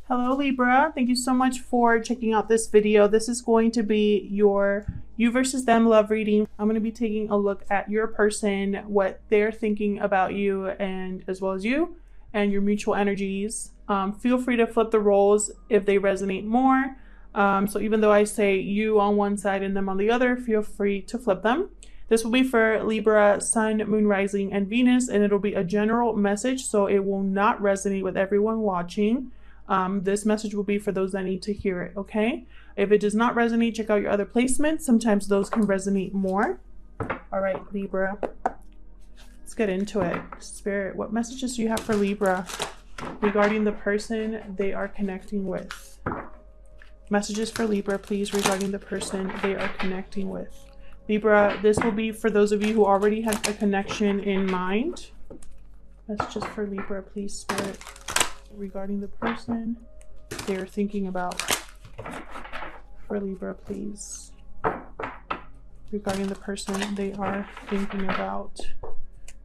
Hello Libra, thank you so much for checking out this video. This is going to be your you versus them love reading. I'm going to be taking a look at your person, what they're thinking about you, and as well as you and your mutual energies. Feel free to flip the roles if they resonate more. So even though I say you on one side and them on the other, feel free to flip them. This will be for Libra, Sun, Moon, Rising, and Venus, and it'll be a general message, so it will not resonate with everyone watching. This message will be for those that need to hear it, okay? If it does not resonate, check out your other placements. Sometimes those can resonate more. All right, Libra, let's get into it. Spirit, what messages do you have for Libra regarding the person they are connecting with? Messages for Libra, please, regarding the person they are connecting with. Libra, this will be for those of you who already have a connection in mind. Messages for Libra, please, Spirit, regarding the person they are thinking about. For Libra, please, regarding the person they are thinking about.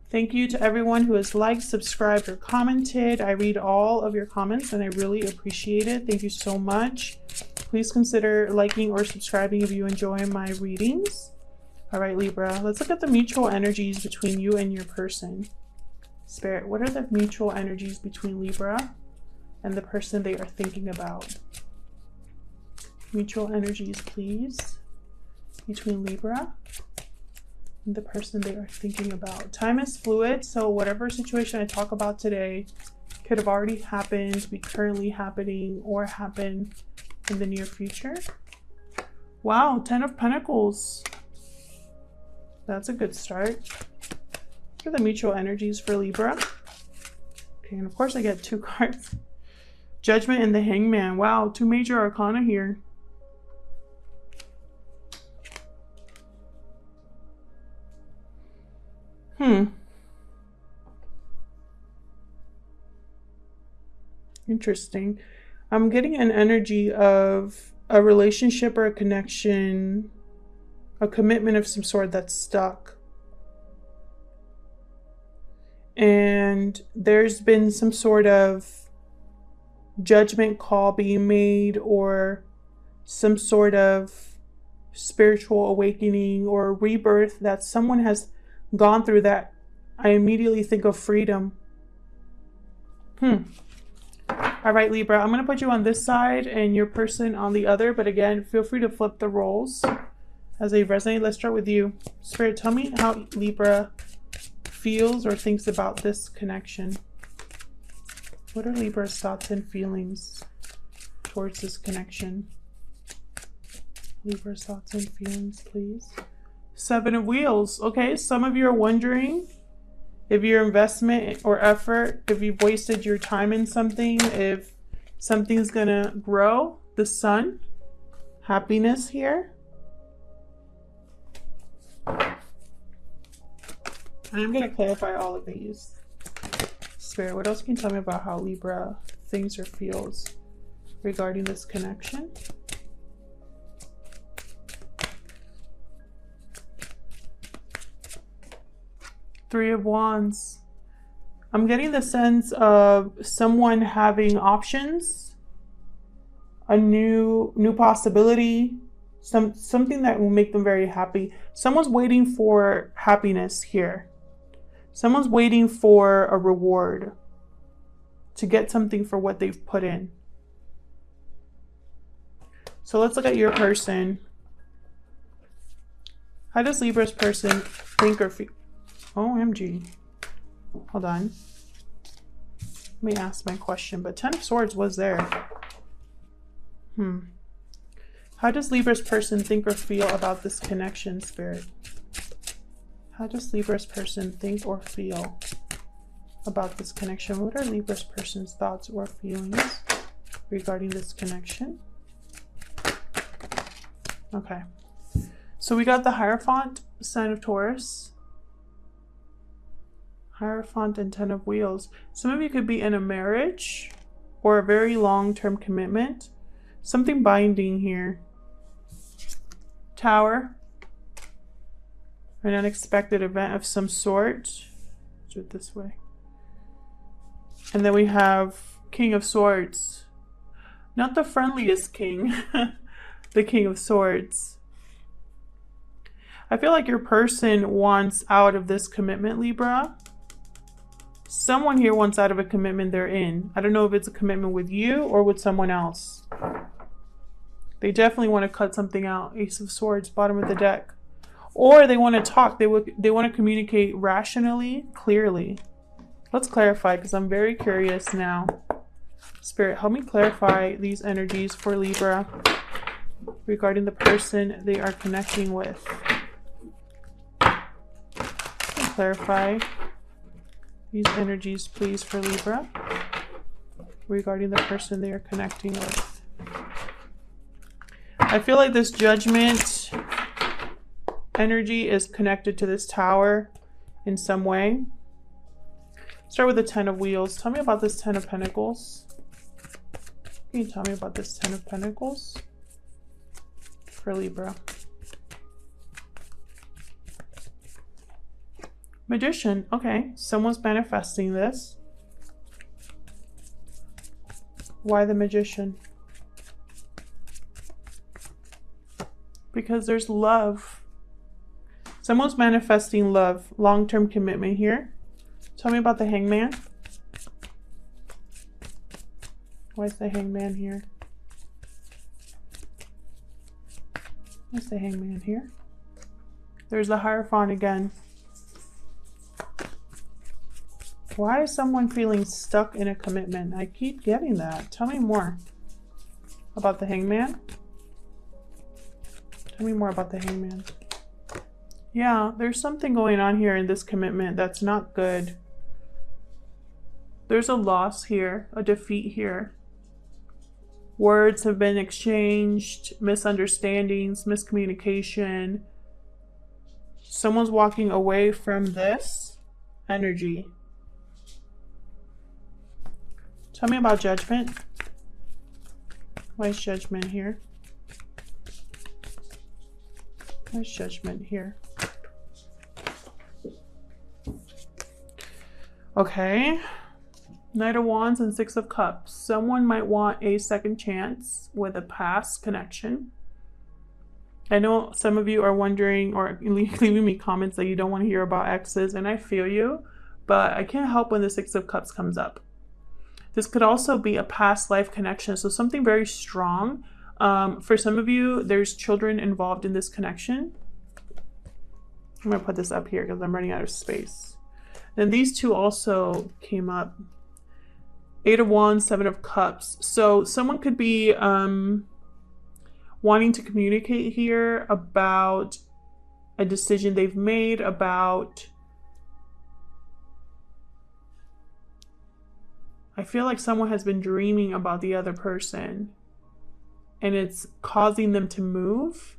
Thank you to everyone who has liked, subscribed, or commented. I read all of your comments and I really appreciate it. Thank you so much. Please consider liking or subscribing if you enjoy my readings. All right, Libra, let's look at the mutual energies between you and your person. Spirit, what are the mutual energies between Libra and the person they are thinking about? Mutual energies, please, between Libra and the person they are thinking about. Time is fluid, so whatever situation I talk about today could have already happened, be currently happening, or happen in the near future. Wow, 10 of Pentacles. That's a good start. What are the mutual energies for Libra? Okay, and of course I get 2 cards. Judgment and the Hangman. Wow, 2 major arcana here. Interesting. I'm getting an energy of a relationship or a connection, a commitment of some sort that's stuck. And there's been some sort of judgment call being made, or some sort of spiritual awakening or rebirth that someone has gone through, that I immediately think of freedom. All right, Libra, I'm going to put you on this side and your person on the other, but again, feel free to flip the roles as they resonate. Let's start with you. Spirit, tell me how Libra feels or thinks about this connection. What are Libra's thoughts and feelings towards this connection? Libra's thoughts and feelings, please. 7 of Wheels. Okay, some of you are wondering if your investment or effort, if you've wasted your time in something, if something's gonna grow. The Sun, happiness here. I'm going to clarify all of these. Spirit, what else can you tell me about how Libra thinks or feels regarding this connection? Three of Wands. I'm getting the sense of someone having options, a new possibility, something that will make them very happy. Someone's waiting for happiness here. Someone's waiting for a reward, to get something for what they've put in. So let's look at your person. How does Libra's person think or feel? OMG. Hold on. Let me ask my question, but 10 of Swords was there. How does Libra's person think or feel about this connection, Spirit? How does Libra's person think or feel about this connection? What are Libra's person's thoughts or feelings regarding this connection? Okay. So we got the Hierophant, sign of Taurus. Hierophant and 10 of Wheels. Some of you could be in a marriage or a very long-term commitment. Something binding here. Tower. An unexpected event of some sort. Let's do it this way. And then we have King of Swords. Not the friendliest king. The King of Swords. I feel like your person wants out of this commitment, Libra. Someone here wants out of a commitment they're in. I don't know if it's a commitment with you or with someone else. They definitely want to cut something out. Ace of Swords, bottom of the deck. Or they want to talk. They want to communicate rationally, clearly. Let's clarify because I'm very curious now. Spirit, help me clarify these energies for Libra regarding the person they are connecting with. Clarify these energies, please, for Libra regarding the person they are connecting with. I feel like this Judgment energy is connected to this Tower in some way. Start with the Ten of Wheels. Tell me about this Ten of Pentacles. Can you tell me about this Ten of Pentacles for Libra? Magician. Okay, someone's manifesting this. Why the Magician? Because there's love. Someone's manifesting love, long-term commitment here. Tell me about the Hangman. Why is the Hangman here? What's the Hangman here? There's the Hierophant again. Why is someone feeling stuck in a commitment? I keep getting that. Tell me more about the Hangman. Tell me more about the Hangman. Yeah, there's something going on here in this commitment that's not good. There's a loss here, a defeat here. Words have been exchanged, misunderstandings, miscommunication. Someone's walking away from this energy. Tell me about Judgment. Why is Judgment here? Why is Judgment here? Okay. Knight of Wands and Six of Cups. Someone might want a second chance with a past connection. I know some of you are wondering or leaving me comments that you don't want to hear about exes, and I feel you, but I can't help when the Six of Cups comes up. This could also be a past life connection, so something very strong. For some of you, there's children involved in this connection. I'm going to put this up here because I'm running out of space. Then these two also came up. Eight of Wands, Seven of Cups. So someone could be wanting to communicate here about a decision they've made, about... I feel like someone has been dreaming about the other person and it's causing them to move.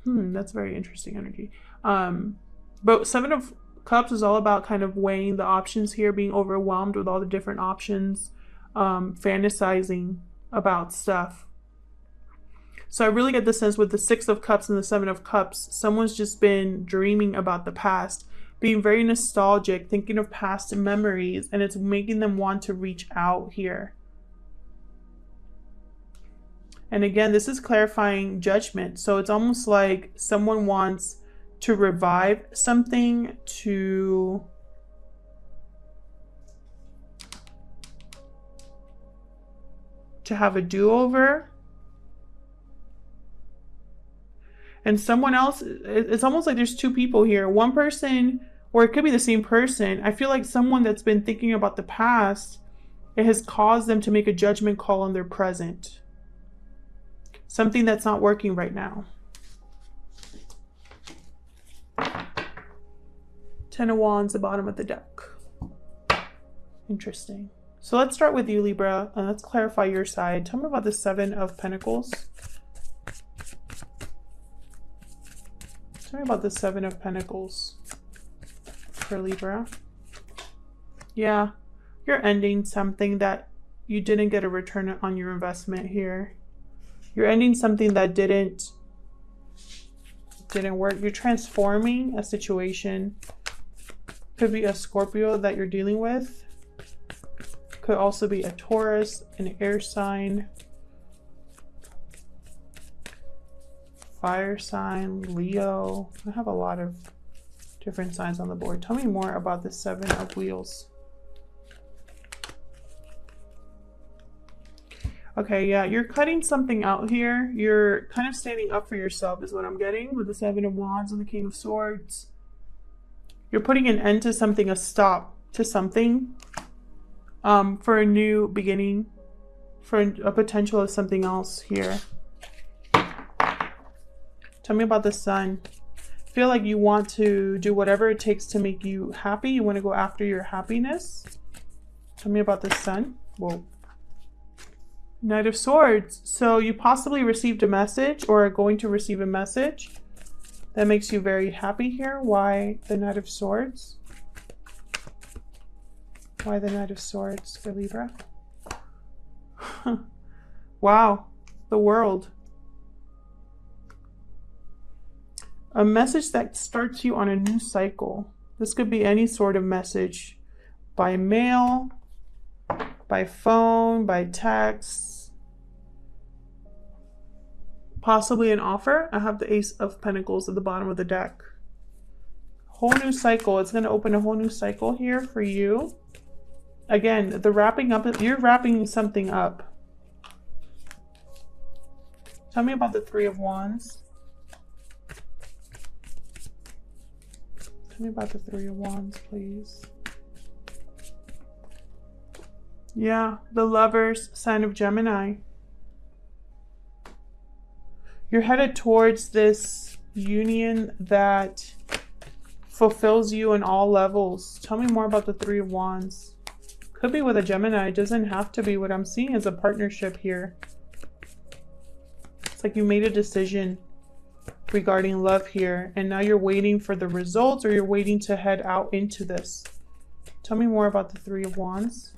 That's very interesting energy. But Seven of Cups is all about kind of weighing the options here, being overwhelmed with all the different options, fantasizing about stuff. So I really get the sense with the Six of Cups and the Seven of Cups, someone's just been dreaming about the past, being very nostalgic, thinking of past memories, and it's making them want to reach out here. And again, this is clarifying Judgment. So it's almost like someone wants to revive something, to have a do-over. And someone else, it's almost like there's two people here. One person, or it could be the same person. I feel like someone that's been thinking about the past, it has caused them to make a judgment call on their present. Something that's not working right now. Ten of Wands, the bottom of the deck. Interesting. So let's start with you, Libra, and let's clarify your side. Tell me about the Seven of Pentacles. Tell me about the Seven of Pentacles for Libra. Yeah, you're ending something that you didn't get a return on your investment here. You're ending something that didn't work. You're transforming a situation. Could be a Scorpio that you're dealing with. Could also be a Taurus, an air sign, fire sign, Leo. I have a lot of different signs on the board. Tell me more about the 7 of Wheels. Okay, yeah, you're cutting something out here. You're kind of standing up for yourself is what I'm getting with the 7 of Wands and the King of Swords. You're putting an end to something, a stop to something, for a new beginning, for a potential of something else here. Tell me about the Sun. I feel like you want to do whatever it takes to make you happy. You want to go after your happiness. Tell me about the Sun. Whoa. Knight of Swords. So you possibly received a message or are going to receive a message that makes you very happy here. Why the Knight of Swords? Why the Knight of Swords for Libra? Wow. The World. A message that starts you on a new cycle. This could be any sort of message. By mail, by phone, by text, possibly an offer. I have the Ace of Pentacles at the bottom of the deck. Whole new cycle. It's going to open a whole new cycle here for you. Again, the wrapping up, you're wrapping something up. Tell me about the 3 of Wands. Tell me about the 3 of Wands, please. Yeah, the Lovers, sign of Gemini. You're headed towards this union that fulfills you on all levels. Tell me more about the 3 of Wands. Could be with a Gemini. It doesn't have to be. What I'm seeing is a partnership here. It's like you made a decision regarding love here, and now you're waiting for the results, or you're waiting to head out into this. Tell me more about the 3 of Wands.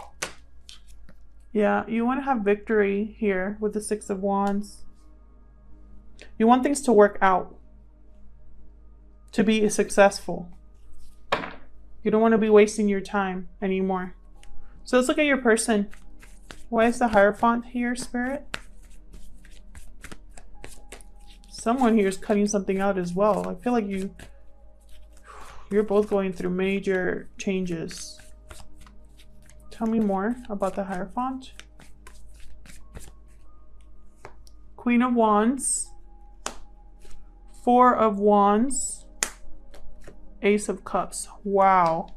Yeah, you want to have victory here with the 6 of Wands. You want things to work out, to be successful. You don't want to be wasting your time anymore. So let's look at your person. Why is the Hierophant here, Spirit? Someone here is cutting something out as well. I feel like you're both going through major changes. Tell me more about the Hierophant. Queen of Wands. 4 of Wands. Ace of Cups. Wow.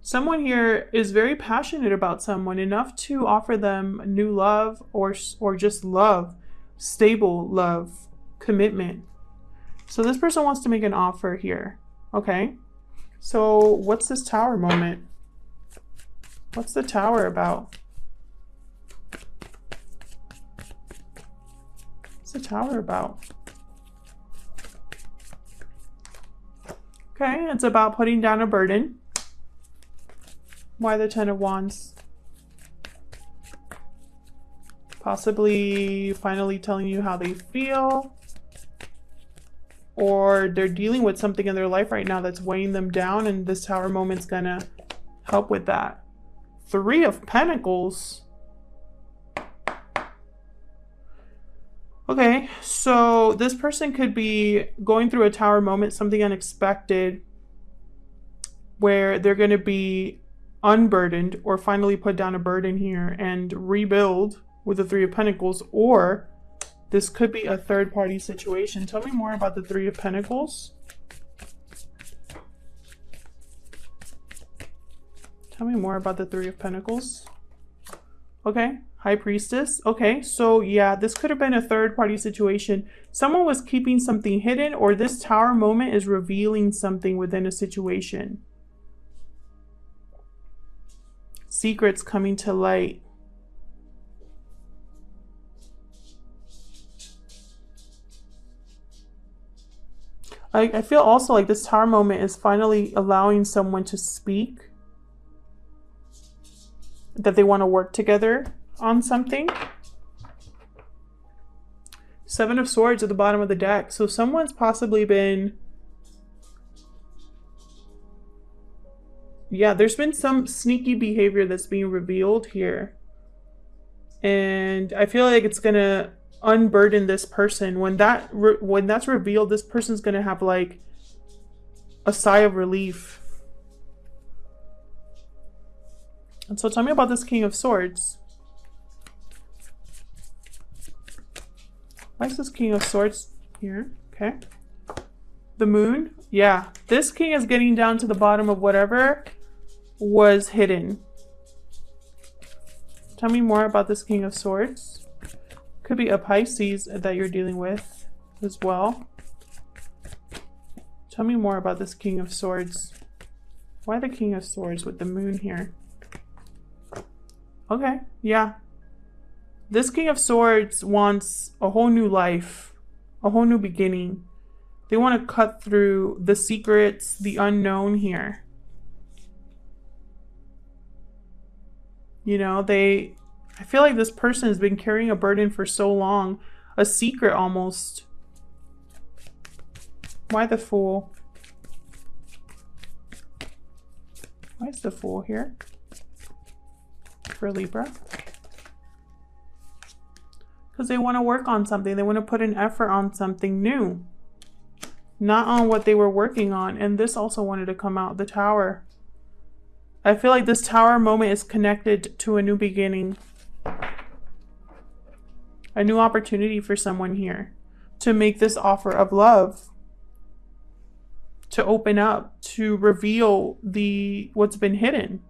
Someone here is very passionate about someone, enough to offer them new love or just love, stable love, commitment. So this person wants to make an offer here. Okay. So what's this Tower moment? What's the Tower about? What's the Tower about? Okay, it's about putting down a burden. Why the 10 of Wands? Possibly finally telling you how they feel. Or they're dealing with something in their life right now that's weighing them down, and this Tower moment's gonna help with that. 3 of Pentacles. Okay, so this person could be going through a Tower moment, something unexpected, where they're going to be unburdened or finally put down a burden here and rebuild with the 3 of Pentacles, or this could be a third-party situation. Tell me more about the 3 of Pentacles. Tell me more about the 3 of Pentacles. Okay, High Priestess. Okay, so yeah, this could have been a third-party situation. Someone was keeping something hidden, or this Tower moment is revealing something within a situation. Secrets coming to light. I feel also like this Tower moment is finally allowing someone to speak, that they want to work together on something. 7 of Swords at the bottom of the deck. So someone's possibly been, Yeah, there's been some sneaky behavior that's being revealed here. And I feel like it's going to unburden this person. When that's revealed, this person's going to have like a sigh of relief. And so tell me about this King of Swords. Why is this King of Swords here? Okay. The Moon. Yeah. This king is getting down to the bottom of whatever was hidden. Tell me more about this King of Swords. Could be a Pisces that you're dealing with as well. Tell me more about this King of Swords. Why the King of Swords with the Moon here? Okay, yeah. This King of Swords wants a whole new life, a whole new beginning. They want to cut through the secrets, the unknown here. You know, I feel like this person has been carrying a burden for so long, a secret almost. Why the Fool? Why is the Fool here? For Libra. Because they want to work on something. They want to put an effort on something new. Not on what they were working on. And this also wanted to come out, the Tower. I feel like this Tower moment is connected to a new beginning. A new opportunity for someone here. To make this offer of love. To open up. To reveal what's been hidden.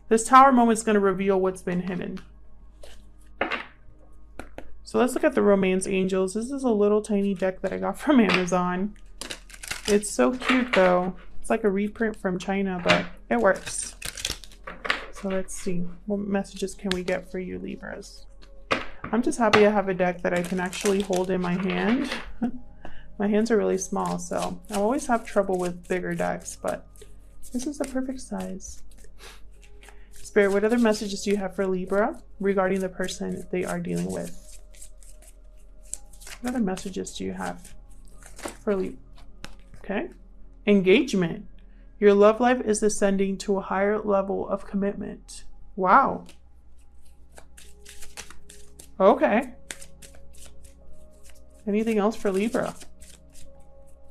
This Tower moment is going to reveal what's been hidden. So let's look at the Romance Angels. This is a little tiny deck that I got from Amazon. It's so cute though. It's like a reprint from China, but it works. So let's see. What messages can we get for you, Libras? I'm just happy I have a deck that I can actually hold in my hand. My hands are really small, so I always have trouble with bigger decks, but this is the perfect size. Spirit, what other messages do you have for Libra regarding the person they are dealing with? What other messages do you have for Libra? Okay. Engagement. Your love life is ascending to a higher level of commitment. Wow. Okay. Anything else for Libra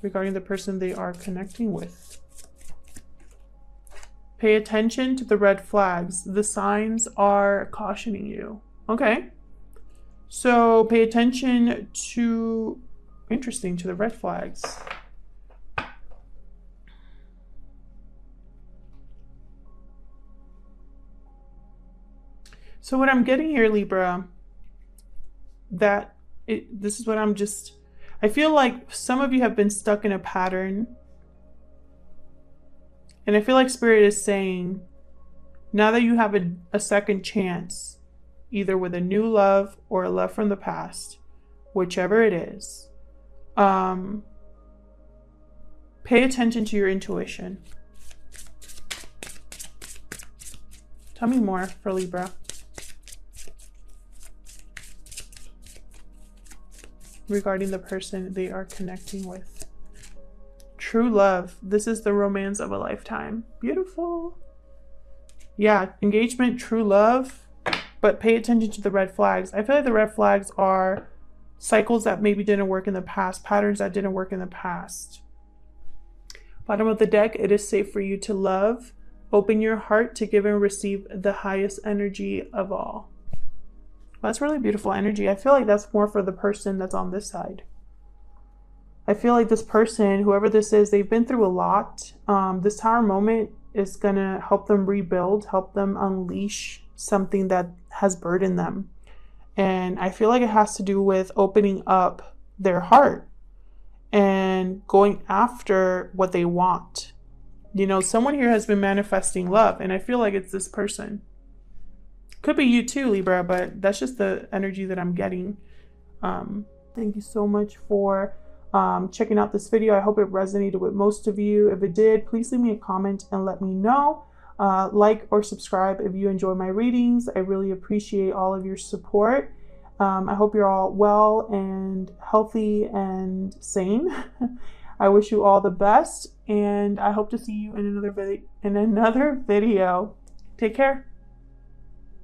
regarding the person they are connecting with? Pay attention to the red flags. The signs are cautioning you. Okay. So pay attention to, interesting, to the red flags. So what I'm getting here, Libra, this is what I feel like some of you have been stuck in a pattern. And I feel like Spirit is saying, now that you have a second chance, either with a new love or a love from the past, whichever it is, pay attention to your intuition. Tell me more for Libra. Regarding the person they are connecting with. True love. This is the romance of a lifetime. Beautiful. Yeah, engagement, true love. But pay attention to the red flags. I feel like the red flags are cycles that maybe didn't work in the past, patterns that didn't work in the past. Bottom of the deck, it is safe for you to love. Open your heart to give and receive the highest energy of all. That's really beautiful energy. I feel like that's more for the person that's on this side. I feel like this person, whoever this is, they've been through a lot. This Tower moment is going to help them rebuild, help them unleash something that has burdened them. And I feel like it has to do with opening up their heart and going after what they want. You know, someone here has been manifesting love, and I feel like it's this person. Could be you too, Libra, but that's just the energy that I'm getting. Thank you so much for checking out this video. I hope it resonated with most of you. If it did, please leave me a comment and let me know. Like or subscribe if you enjoy my readings. I really appreciate all of your support. I hope you're all well and healthy and sane. I wish you all the best, and I hope to see you in another video. Take care.